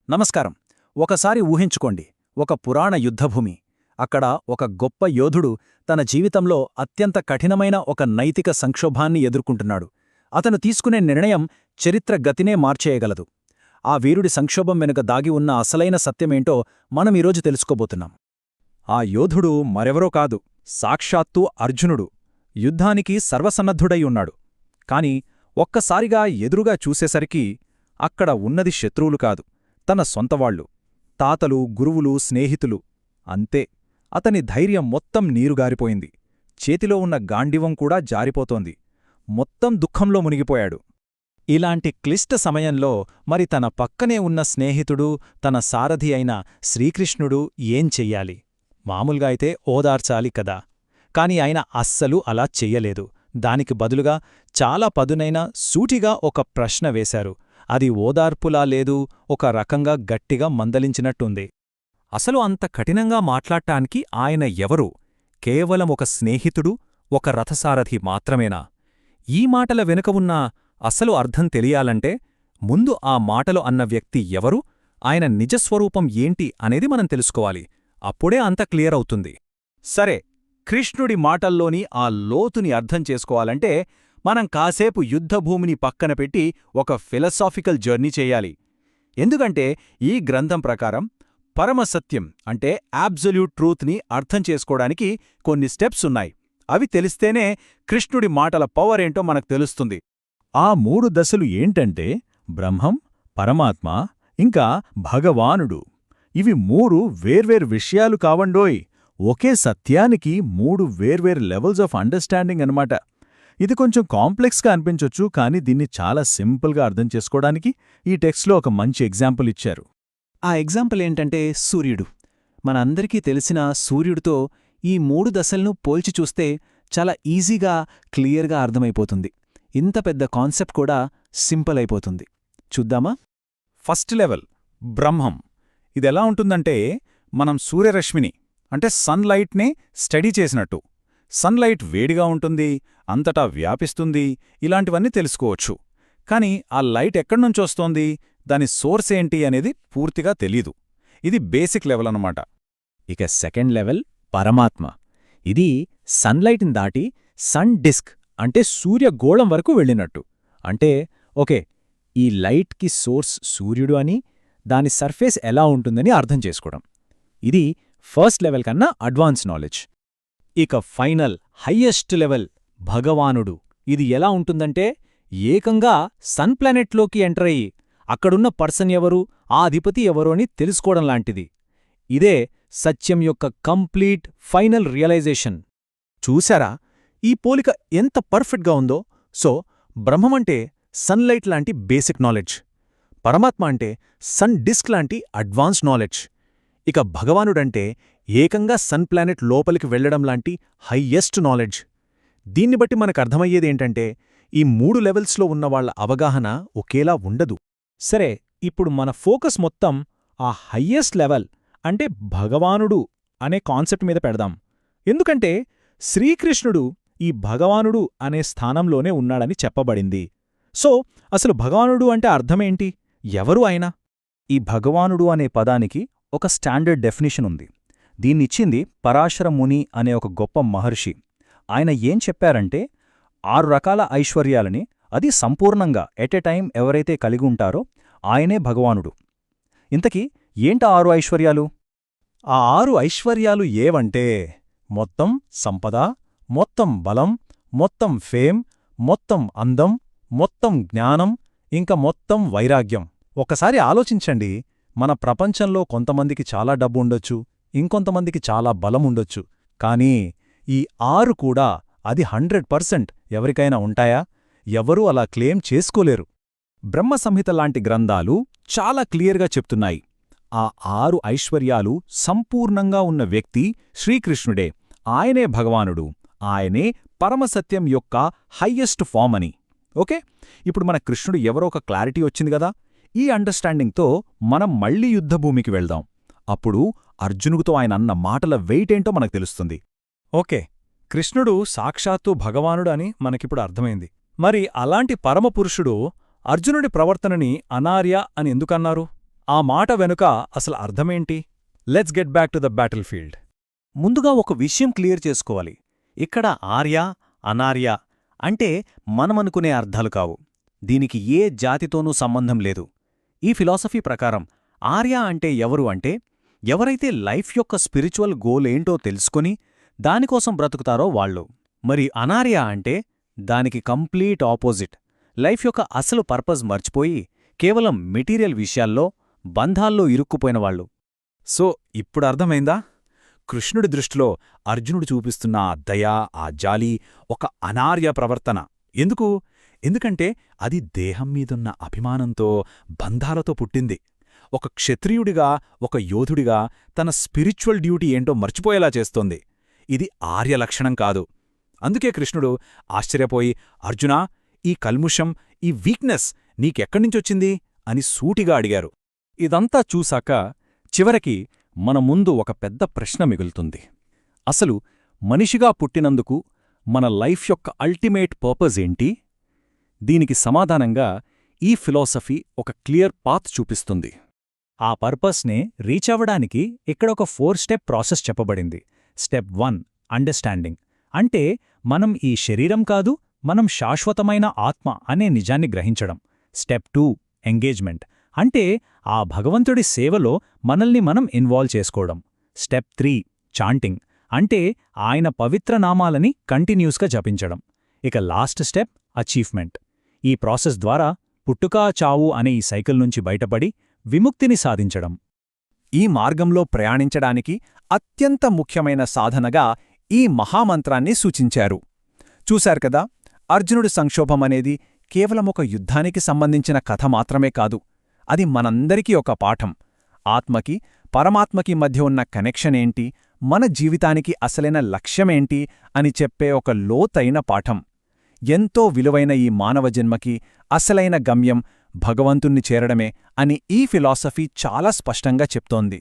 నమస్కారం. ఒకసారి ఊహించుకోండి, ఒక పురాణ యుద్ధభూమి. అక్కడ ఒక గొప్ప యోధుడు తన జీవితంలో అత్యంత కఠినమైన ఒక నైతిక సంక్షోభాన్ని ఎదుర్కొంటున్నాడు. అతను తీసుకునే నిర్ణయం చరిత్ర గతినే మార్చేయగలదు. ఆ వీరుడి సంక్షోభం వెనుక దాగి ఉన్న అసలైన సత్యమేంటో మనం ఈరోజు తెలుసుకోబోతున్నాం. ఆ యోధుడు మరెవరో కాదు, సాక్షాత్తు అర్జునుడు. యుద్ధానికి సర్వసన్నద్ధుడై ఉన్నాడు. కాని ఒక్కసారిగా ఎదురుగా చూసేసరికి అక్కడ ఉన్నది శత్రువులు కాదు, తన సొంతవాళ్లు, తాతలు, గురువులు, స్నేహితులు. అంతే, అతని ధైర్యం మొత్తం నీరుగారిపోయింది. చేతిలో ఉన్న గాండివం కూడా జారిపోతోంది. మొత్తం దుఃఖంలో మునిగిపోయాడు. ఇలాంటి క్లిష్ట సమయంలో మరి తన పక్కనే ఉన్న స్నేహితుడు, తన సారథి అయిన శ్రీకృష్ణుడు ఏం చెయ్యాలి? మామూలుగా అయితే ఓదార్చాలి కదా. కాని ఆయన అస్సలు అలా చెయ్యలేదు. దానికి బదులుగా చాలా పదునైన, సూటిగా ఒక ప్రశ్న వేశారు. అది ఓదార్పులా లేదు, ఒక రకంగా గట్టిగా మందలించినట్టుంది. అసలు అంత కఠినంగా మాట్లాడటానికి ఆయన ఎవరు? కేవలం ఒక స్నేహితుడు, ఒక రథసారథి మాత్రమేనా? ఈ మాటల వెనుక ఉన్న అసలు అర్థం తెలియాలంటే ముందు ఆ మాటలు అన్న వ్యక్తి ఎవరు, ఆయన నిజస్వరూపం ఏంటి అనేది మనం తెలుసుకోవాలి. అప్పుడే అంత క్లియర్ అవుతుంది. సరే, కృష్ణుడి మాటల్లోని ఆ లోతుని అర్థం చేసుకోవాలంటే మనం కాసేపు యుద్ధభూమిని పక్కన పెట్టి ఒక ఫిలసాఫికల్ జర్నీ చెయ్యాలి. ఎందుకంటే ఈ గ్రంథం ప్రకారం పరమసత్యం అంటే అబ్సల్యూట్ ట్రూత్ని అర్థం చేసుకోవడానికి కొన్ని స్టెప్స్ ఉన్నాయి. అవి తెలిస్తేనే కృష్ణుడి మాటల పవర్ ఏంటో మనకు తెలుస్తుంది. ఆ 3 దశలు ఏంటంటే బ్రహ్మం, పరమాత్మ, ఇంకా భగవానుడు. ఇవి 3 వేర్వేరు విషయాలు కావండోయ్. ఒకే సత్యానికి 3 వేర్వేరు లెవెల్స్ ఆఫ్ అండర్స్టాండింగ్ అన్నమాట. ఇది కొంచెం కాంప్లెక్స్గా అనిపించొచ్చు, కానీ దీన్ని చాలా సింపుల్గా అర్థం చేసుకోవడానికి ఈ టెక్స్ట్లో ఒక మంచి ఎగ్జాంపుల్ ఇచ్చారు. ఆ ఎగ్జాంపుల్ ఏంటంటే సూర్యుడు. మనందరికీ తెలిసిన సూర్యుడితో ఈ 3 దశలను పోల్చి చూస్తే చాలా ఈజీగా, క్లియర్గా అర్థమైపోతుంది. ఇంత పెద్ద కాన్సెప్ట్ కూడా సింపుల్ అయిపోతుంది. చూద్దామా? ఫస్ట్ లెవెల్ బ్రహ్మం. ఇదెలా ఉంటుందంటే మనం సూర్యరశ్మిని అంటే సన్లైట్నే స్టడీ చేసినట్టు. సన్లైట్ వేడిగా ఉంటుంది, అంతటా వ్యాపిస్తుంది, ఇలాంటివన్నీ తెలుసుకోవచ్చు. కాని ఆ లైట్ ఎక్కడ్నుంచొస్తోంది, దాని సోర్స్ ఏంటి అనేది పూర్తిగా తెలీదు. ఇది బేసిక్ లెవెల్ అన్నమాట. ఇక సెకండ్ లెవెల్ పరమాత్మ. ఇది సన్లైట్ని దాటి సన్ డిస్క్ అంటే సూర్యగోళం వరకు వెళ్ళినట్టు. అంటే ఓకే, ఈ లైట్కి సోర్స్ సూర్యుడు అని, దాని సర్ఫేస్ ఎలా ఉంటుందని అర్థం చేసుకోవడం. ఇది ఫస్ట్ లెవెల్ కన్నా అడ్వాన్స్ నాలెడ్జ్. ఇక ఫైనల్ హయ్యెస్ట్ లెవెల్ భగవానుడు. ఇది ఎలా ఉంటుందంటే ఏకంగా సన్ ప్లానెట్లోకి ఎంటర్ అయ్యి అక్కడున్న పర్సన్ ఎవరు, ఆ అధిపతి ఎవరు అని తెలుసుకోవడం లాంటిది. ఇదే సత్యం యొక్క కంప్లీట్ ఫైనల్ రియలైజేషన్. చూశారా ఈ పోలిక ఎంత పర్ఫెక్ట్గా ఉందో? సో బ్రహ్మమంటే సన్లైట్ లాంటి బేసిక్ నాలెడ్జ్, పరమాత్మ అంటే సన్ డిస్క్ లాంటి అడ్వాన్స్ నాలెడ్జ్, ఇక భగవానుడంటే ఏకంగా సన్ ప్లానెట్ లోపలికి వెళ్లడం లాంటి హయ్యెస్ట్ నాలెడ్జ్. దీన్ని బట్టి మనకర్థమయ్యేదేంటంటే ఈ 3 లెవెల్స్లో ఉన్నవాళ్ల అవగాహన ఒకేలా ఉండదు. సరే, ఇప్పుడు మన ఫోకస్ మొత్తం ఆ హయ్యెస్ట్ లెవెల్ అంటే భగవానుడు అనే కాన్సెప్ట్ మీద పెడదాం. ఎందుకంటే శ్రీకృష్ణుడు ఈ భగవానుడు అనే స్థానంలోనే ఉన్నాడని చెప్పబడింది. సో అసలు భగవానుడు అంటే అర్థమేంటి? ఎవరు ఆయన? ఈ భగవానుడు అనే పదానికి ఒక స్టాండర్డ్ డెఫినిషన్ ఉంది. దీన్నిచ్చింది పరాశర ముని అనే ఒక గొప్ప మహర్షి. ఆయన ఏం చెప్పారంటే 6 రకాల ఐశ్వర్యాలని, అది సంపూర్ణంగా ఎట్ ఎ టైం ఎవరైతే కలిగి ఉంటారో ఆయనే భగవానుడు. ఇంతకీ ఏంట 6 ఐశ్వర్యాలు? ఆ 6 ఐశ్వర్యాలు ఏవంటే మొత్తం సంపద, మొత్తం బలం, మొత్తం ఫేమ్, మొత్తం అందం, మొత్తం జ్ఞానం, ఇంకా మొత్తం వైరాగ్యం. ఒకసారి ఆలోచించండి, మన ప్రపంచంలో కొంతమందికి చాలా డబ్బు ఉండొచ్చు, ఇంకొంతమందికి చాలా బలం ఉండొచ్చు. కానీ ఈ 6 కూడా అది 100% ఎవరికైనా ఉంటాయా? ఎవరూ అలా క్లెయిమ్ చేసుకోలేరు. బ్రహ్మసంహిత లాంటి గ్రంథాలు చాలా క్లియర్గా చెప్తున్నాయి, ఆ 6 ఐశ్వర్యాలు సంపూర్ణంగా ఉన్న వ్యక్తి శ్రీకృష్ణుడే. ఆయనే భగవానుడు, ఆయనే పరమసత్యం యొక్క హయ్యెస్ట్ ఫామ్ అని. ఓకే, ఇప్పుడు మన కృష్ణుడు ఎవరో ఒక క్లారిటీ వచ్చింది కదా. ఈ అండర్స్టాండింగ్తో మనం మళ్లీ యుద్ధభూమికి వెళ్దాం. అప్పుడు అర్జునుడితో ఆయన అన్న మాటల వెయిట్ ఏంటో మనకు తెలుస్తుంది. ఓకే, కృష్ణుడు సాక్షాత్తు భగవానుడు అని మనకిప్పుడు అర్థమైంది. మరి అలాంటి పరమపురుషుడు అర్జునుడి ప్రవర్తనని అనార్య అని ఎందుకన్నారు? ఆ మాట వెనుక అసలు అర్థమేంటి? Let's get back to the battlefield. ముందుగా ఒక విషయం క్లియర్ చేసుకోవాలి. ఇక్కడ ఆర్య, అనార్య అంటే మనమనుకునే అర్థాలు కావు. దీనికి ఏ జాతితోనూ సంబంధం లేదు. ఈ ఫిలాసఫీ ప్రకారం ఆర్య అంటే ఎవరు అంటే, ఎవరైతే లైఫ్ యొక్క స్పిరిచువల్ గోల్ ఏంటో తెలుసుకొని దానికోసం బ్రతుకుతారో వాళ్ళు. మరి అనార్య అంటే దానికి కంప్లీట్ ఆపోజిట్. లైఫ్ యొక్క అసలు పర్పస్ మర్చిపోయి కేవలం మెటీరియల్ విషయాల్లో, బంధాల్లో ఇరుక్కుపోయినవాళ్లు. సో ఇప్పుడు అర్థమైందా? కృష్ణుడి దృష్టిలో అర్జునుడు చూపిస్తున్న ఆ దయ, ఆ జాలి ఒక అనార్య ప్రవర్తన. ఎందుకంటే అది దేహం మీదున్న అభిమానంతో, బంధాలతో పుట్టింది. ఒక క్షత్రియుడిగా, ఒక యోధుడిగా తన స్పిరిచువల్ డ్యూటీ ఏంటో మర్చిపోయేలా చేస్తోంది. ఇది ఆర్య లక్షణం కాదు. అందుకే కృష్ణుడు ఆశ్చర్యపోయి, అర్జునా, ఈ కల్ముషం, ఈ వీక్నెస్ నీకెక్కడ్నించొచ్చింది అని సూటిగా అడిగారు. ఇదంతా చూశాక చివరికి మన ముందు ఒక పెద్ద ప్రశ్న మిగులుతుంది. అసలు మనిషిగా పుట్టినందుకు మన లైఫ్ యొక్క అల్టిమేట్ పర్పస్ ఏంటి? దీనికి సమాధానంగా ఈ ఫిలాసఫీ ఒక క్లియర్ పాత్ చూపిస్తుంది. ఆ పర్పస్నే రీచ్ అవ్వడానికి ఇక్కడ ఒక 4 స్టెప్ ప్రాసెస్ చెప్పబడింది. Step 1 understanding. అంటే మనం ఈ శరీరం కాదు, మనం శాశ్వతమైన ఆత్మ అనే నిజాన్ని గ్రహించడం. Step 2 engagement. అంటే ఆ భగవంతుడి సేవలో మనల్ని మనం ఇన్వాల్వ్ చేసుకోవడం. Step 3 chanting. అంటే ఆయన పవిత్ర నామాలని కంటిన్యూస్గా జపించడం. ఇక లాస్ట్ స్టెప్ అచీవ్మెంట్. ఈ ప్రాసెస్ ద్వారా పుట్టుకా చావు అనే ఈ సైకిల్ నుంచి బయటపడి విముక్తిని సాధించడం. ఈ మార్గంలో ప్రయాణించడానికి అత్యంత ముఖ్యమైన సాధనగా ఈ మహామంత్రాన్ని సూచించారు. చూశారు కదా, అర్జునుడి సంక్షోభమనేది కేవలం ఒక యుద్ధానికి సంబంధించిన కథ మాత్రమే కాదు. అది మనందరికీ ఒక పాఠం. ఆత్మకి, పరమాత్మకి మధ్య ఉన్న కనెక్షన్ ఏంటి, మన జీవితానికి అసలైన లక్ష్యమేంటి అని చెప్పే ఒక లోతైన పాఠం. ఎంతో విలువైన ఈ మానవ జన్మకి అసలైన గమ్యం భగవంతుణ్ణి చేరడమే అని ఈ ఫిలాసఫీ చాలా స్పష్టంగా చెప్తోంది.